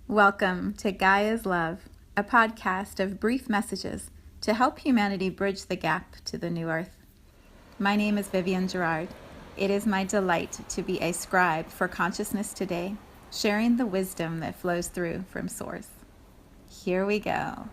Welcome to Gaia's Love, a podcast of brief messages to help humanity bridge the gap to the new earth. My name is Vivienne Gerard. It is my delight to be a scribe for consciousness today, sharing the wisdom that flows through from Source. Here we go.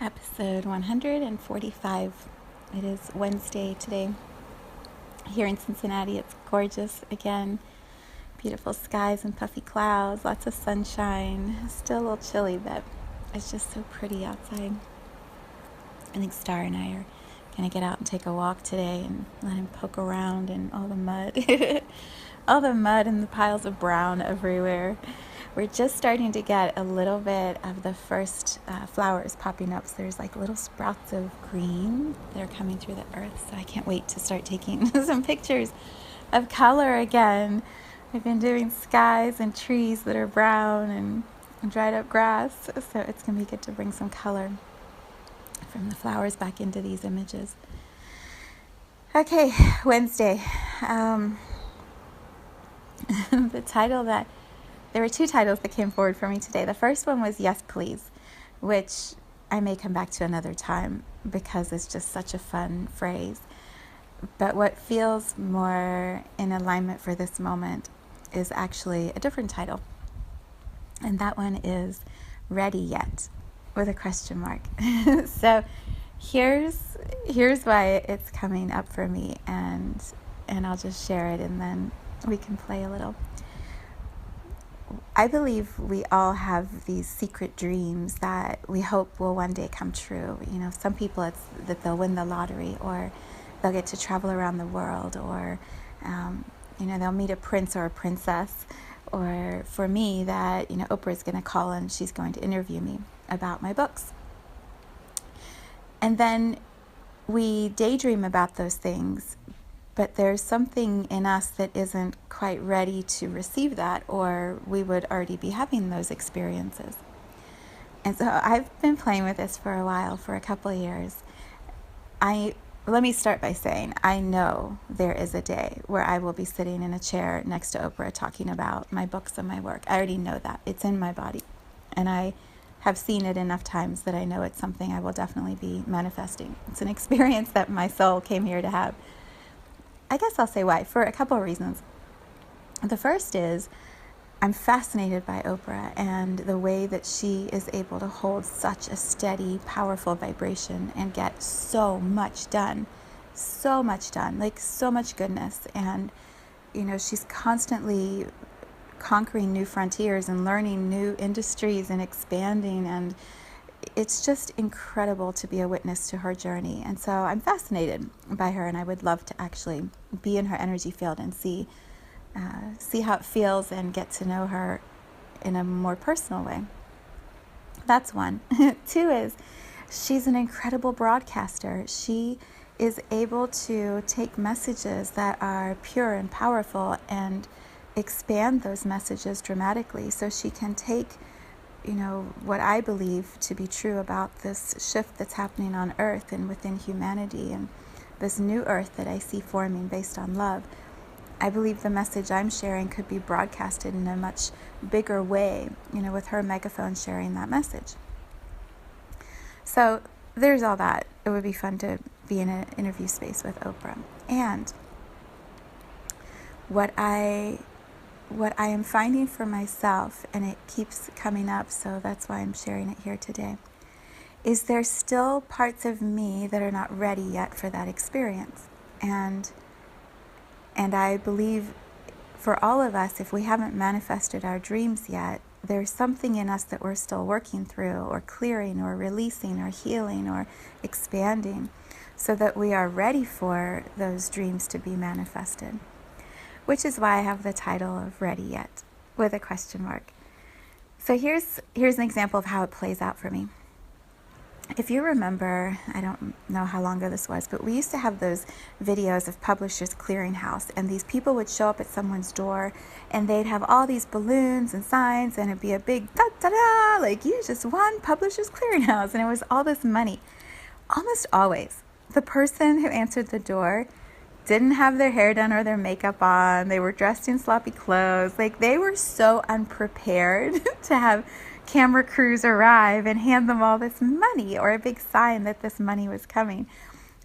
Episode 145. It is Wednesday today. Here in Cincinnati, it's gorgeous again. Beautiful skies and puffy clouds, lots of sunshine. Still a little chilly, but it's just so pretty outside. I think Star and I are going to get out and take a walk today and let him poke around in all the mud. All the mud and the piles of brown everywhere. We're just starting to get a little bit of the first flowers popping up. So there's like little sprouts of green that are coming through the earth. So I can't wait to start taking some pictures of color again. I've been doing skies and trees that are brown and dried up grass. So it's going to be good to bring some color from the flowers back into these images. Okay, Wednesday. The title that There were two titles that came forward for me today. The first one was Yes, Please, which I may come back to another time because it's just such a fun phrase. But what feels more in alignment for this moment is actually a different title. And that one is Ready Yet, with a question mark. So here's why it's coming up for me, and I'll just share it and then we can play a little. I believe we all have these secret dreams that we hope will one day come true. You know, some people it's that they'll win the lottery, or they'll get to travel around the world, or they'll meet a prince or a princess. Or for me, that Oprah is going to call and she's going to interview me about my books. And then we daydream about those things, but there's something in us that isn't quite ready to receive that, or we would already be having those experiences. And so I've been playing with this for a while, for a couple of years. Let me start by saying, I know there is a day where I will be sitting in a chair next to Oprah talking about my books and my work. I already know that. It's in my body. And I have seen it enough times that I know it's something I will definitely be manifesting. It's an experience that my soul came here to have. I guess I'll say why, for a couple of reasons. The first is I'm fascinated by Oprah and the way that she is able to hold such a steady, powerful vibration and get so much done, like so much goodness. And, she's constantly conquering new frontiers and learning new industries and expanding, and it's just incredible to be a witness to her journey. And so I'm fascinated by her, and I would love to actually be in her energy field and see how it feels and get to know her in a more personal way. That's one. Two is she's an incredible broadcaster. She is able to take messages that are pure and powerful and expand those messages dramatically. So she can take what I believe to be true about this shift that's happening on Earth and within humanity, and this new Earth that I see forming based on love. I believe the message I'm sharing could be broadcasted in a much bigger way, with her megaphone sharing that message. So there's all that. It would be fun to be in an interview space with Oprah. And what I am finding for myself, and it keeps coming up, so that's why I'm sharing it here today, is there's still parts of me that are not ready yet for that experience. And I believe for all of us, if we haven't manifested our dreams yet, there's something in us that we're still working through, or clearing, or releasing, or healing, or expanding, so that we are ready for those dreams to be manifested. Which is why I have the title of Ready Yet, with a question mark. So here's an example of how it plays out for me. if you remember, I don't know how long ago this was, but we used to have those videos of Publishers Clearinghouse, and these people would show up at someone's door and they'd have all these balloons and signs, and it'd be a big da-da-da, like, you just won Publishers Clearinghouse, and it was all this money. Almost always, the person who answered the door didn't have their hair done or their makeup on. They were dressed in sloppy clothes. Like, they were so unprepared to have camera crews arrive and hand them all this money or a big sign that this money was coming.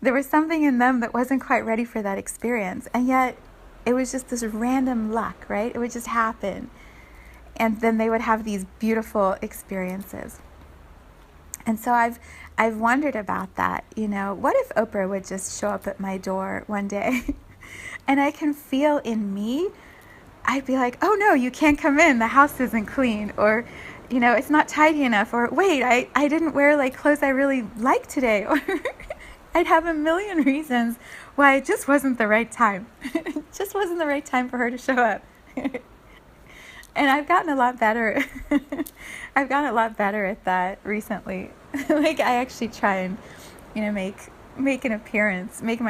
There was something in them that wasn't quite ready for that experience. And yet it was just this random luck, right? It would just happen. And then they would have these beautiful experiences. And so I've wondered about that, what if Oprah would just show up at my door one day and I can feel in me, I'd be like, oh no, you can't come in, the house isn't clean, or, it's not tidy enough, or wait, I didn't wear like clothes I really like today, or I'd have a million reasons why it just wasn't the right time. It just wasn't the right time for her to show up. And I've gotten a lot better. I've gotten a lot better at that recently. Like, I actually try and, make my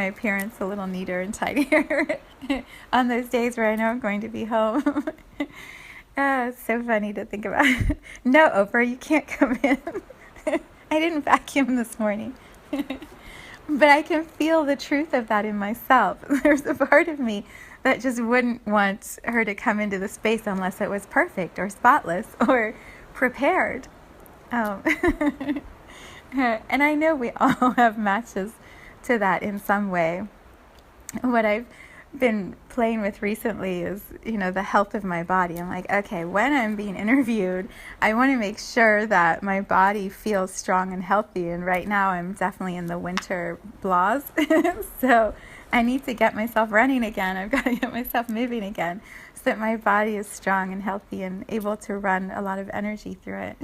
appearance a little neater and tidier on those days where I know I'm going to be home. It's so funny to think about. No, Oprah, you can't come in. I didn't vacuum this morning. But I can feel the truth of that in myself. There's a part of me that just wouldn't want her to come into the space unless it was perfect or spotless or prepared. And I know we all have matches to that in some way. What I've been playing with recently is, the health of my body. I'm like, okay, when I'm being interviewed, I want to make sure that my body feels strong and healthy. And right now I'm definitely in the winter blahs. So I need to get myself running again. I've got to get myself moving again so that my body is strong and healthy and able to run a lot of energy through it.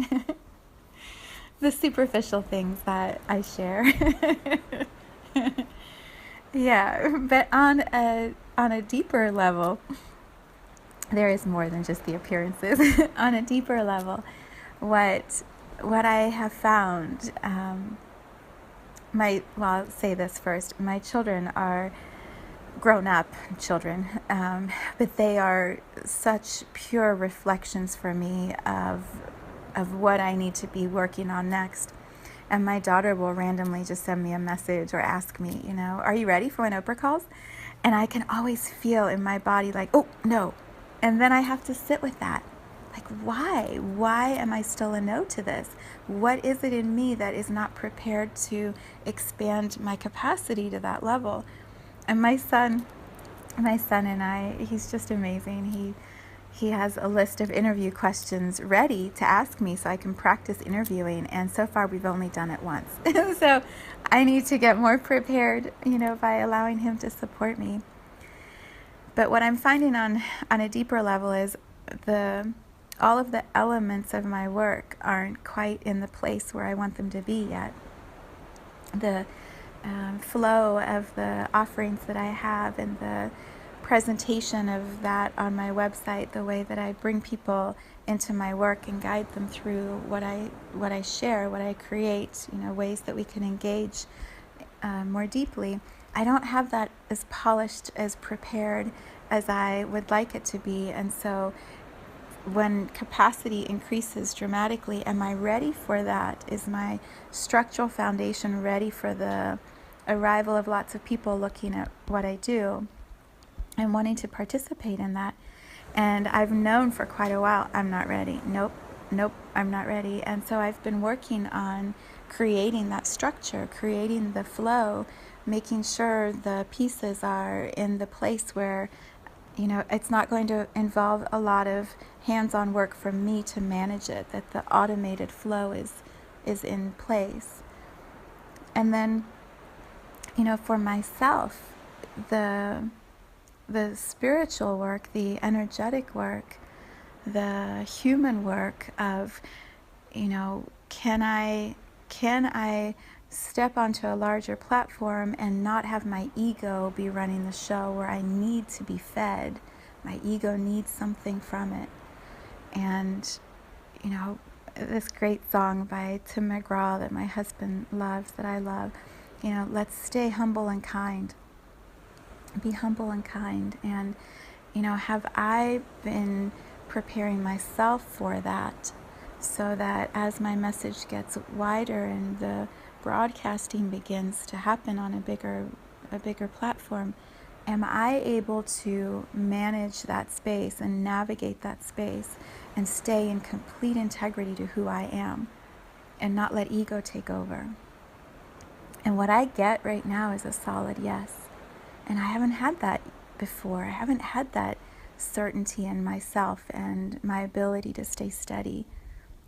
The superficial things that I share. Yeah, but on a deeper level, there is more than just the appearances. On a deeper level, what I have found, I'll say this first. My children are grown-up children, but they are such pure reflections for me of what I need to be working on next. And my daughter will randomly just send me a message or ask me, are you ready for when Oprah calls? And I can always feel in my body like, oh, no. And then I have to sit with that. Like, why? Why am I still a no to this? What is it in me that is not prepared to expand my capacity to that level? And my son and I, he's just amazing. He has a list of interview questions ready to ask me so I can practice interviewing. And so far, we've only done it once. So I need to get more prepared, by allowing him to support me. But what I'm finding on a deeper level is all of the elements of my work aren't quite in the place where I want them to be yet. The flow of the offerings that I have and the presentation of that on my website, the way that I bring people into my work and guide them through what I share, what I create, ways that we can engage more deeply. I don't have that as polished, as prepared as I would like it to be. And so when capacity increases dramatically, am I ready for that? Is my structural foundation ready for the arrival of lots of people looking at what I do and wanting to participate in that? And I've known for quite a while, I'm not ready. Nope, I'm not ready. And so I've been working on creating that structure, creating the flow, making sure the pieces are in the place where, it's not going to involve a lot of hands-on work for me to manage it, that the automated flow is in place. And then, for myself, the spiritual work, the energetic work, the human work of, can I step onto a larger platform and not have my ego be running the show where I need to be fed. My ego needs something from it. And, this great song by Tim McGraw that my husband loves, that I love. Let's stay humble and kind. Be humble and kind. And, have I been preparing myself for that, so that as my message gets wider and the broadcasting begins to happen on a bigger platform, am I able to manage that space and navigate that space and stay in complete integrity to who I am and not let ego take over? And what I get right now is a solid yes. And I haven't had that before. I haven't had that certainty in myself and my ability to stay steady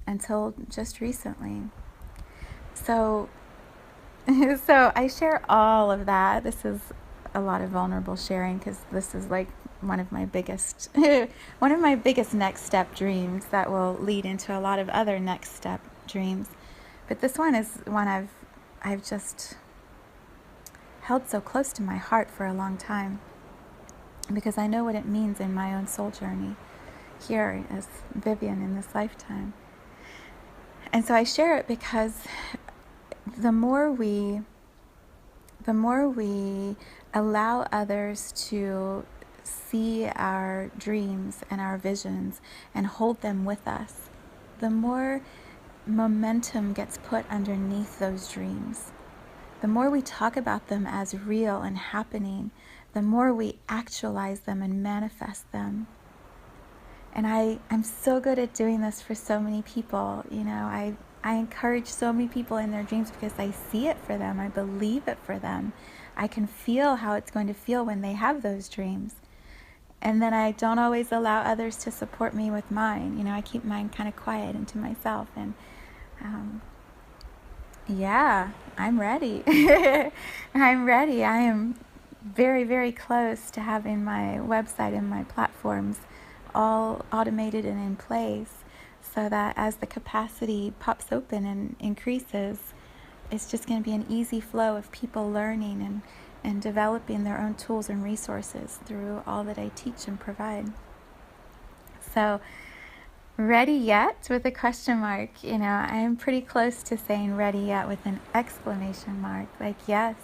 until just recently. So I share all of that. This is a lot of vulnerable sharing, because this is like one of my biggest next step dreams that will lead into a lot of other next step dreams. But this one is one I've just held so close to my heart for a long time, because I know what it means in my own soul journey here as Vivienne in this lifetime. And so I share it because the more we allow others to see our dreams and our visions and hold them with us, the more momentum gets put underneath those dreams. The more we talk about them as real and happening, the more we actualize them and manifest them. And I'm so good at doing this for so many people. I encourage so many people in their dreams because I see it for them. I believe it for them. I can feel how it's going to feel when they have those dreams. And then I don't always allow others to support me with mine. I keep mine kind of quiet and to myself. And yeah, I'm ready. I'm ready. I am very, very close to having my website and my platforms all automated and in place, so that as the capacity pops open and increases, it's just going to be an easy flow of people learning and developing their own tools and resources through all that I teach and provide. So, ready yet with a question mark? I am pretty close to saying ready yet with an exclamation mark. Like, yes.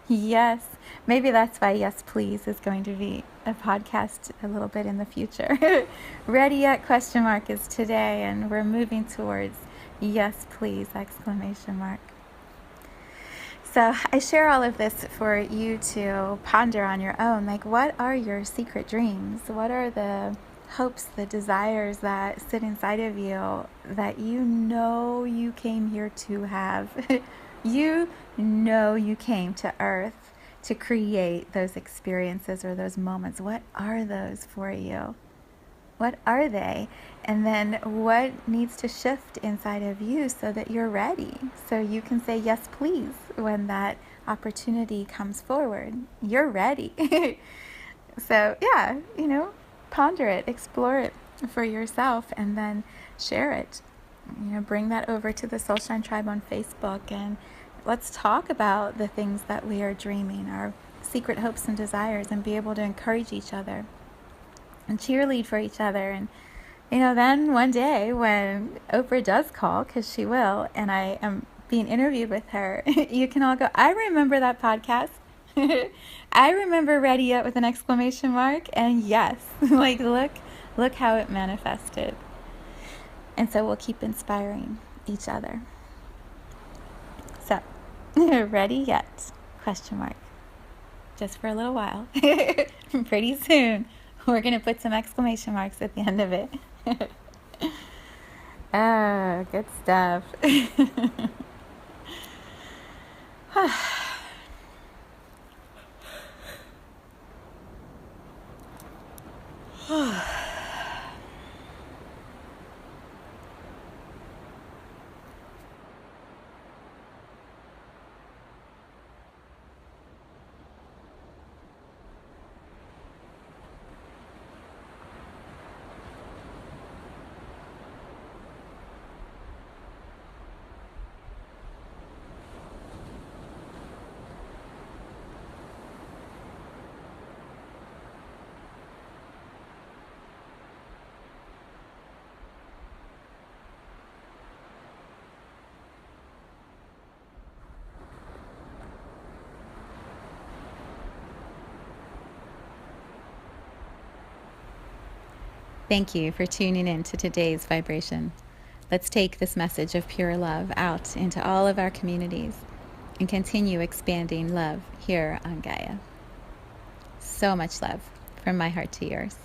Yes. Maybe that's why yes please is going to be a podcast a little bit in the future. Ready yet question mark is today, and we're moving towards yes please exclamation mark. So I share all of this for you to ponder on your own. Like, what are your secret dreams? What are the hopes, the desires that sit inside of you that you came here to have? You came to Earth to create those experiences or those moments. What are those for you? What are they? And then what needs to shift inside of you so that you're ready? So you can say yes, please, when that opportunity comes forward. You're ready. So yeah, ponder it, explore it for yourself, and then share it. Bring that over to the Soulshine Tribe on Facebook, and let's talk about the things that we are dreaming, our secret hopes and desires, and be able to encourage each other and cheerlead for each other. And then one day when Oprah does call, because she will, and I am being interviewed with her, you can all go, I remember that podcast. I remember ready yet with an exclamation mark. And yes, like look how it manifested. And so we'll keep inspiring each other. So, ready yet? Question mark. Just for a little while. Pretty soon, we're going to put some exclamation marks at the end of it. Ah, good stuff. Thank you for tuning in to today's vibration. Let's take this message of pure love out into all of our communities and continue expanding love here on Gaia. So much love from my heart to yours.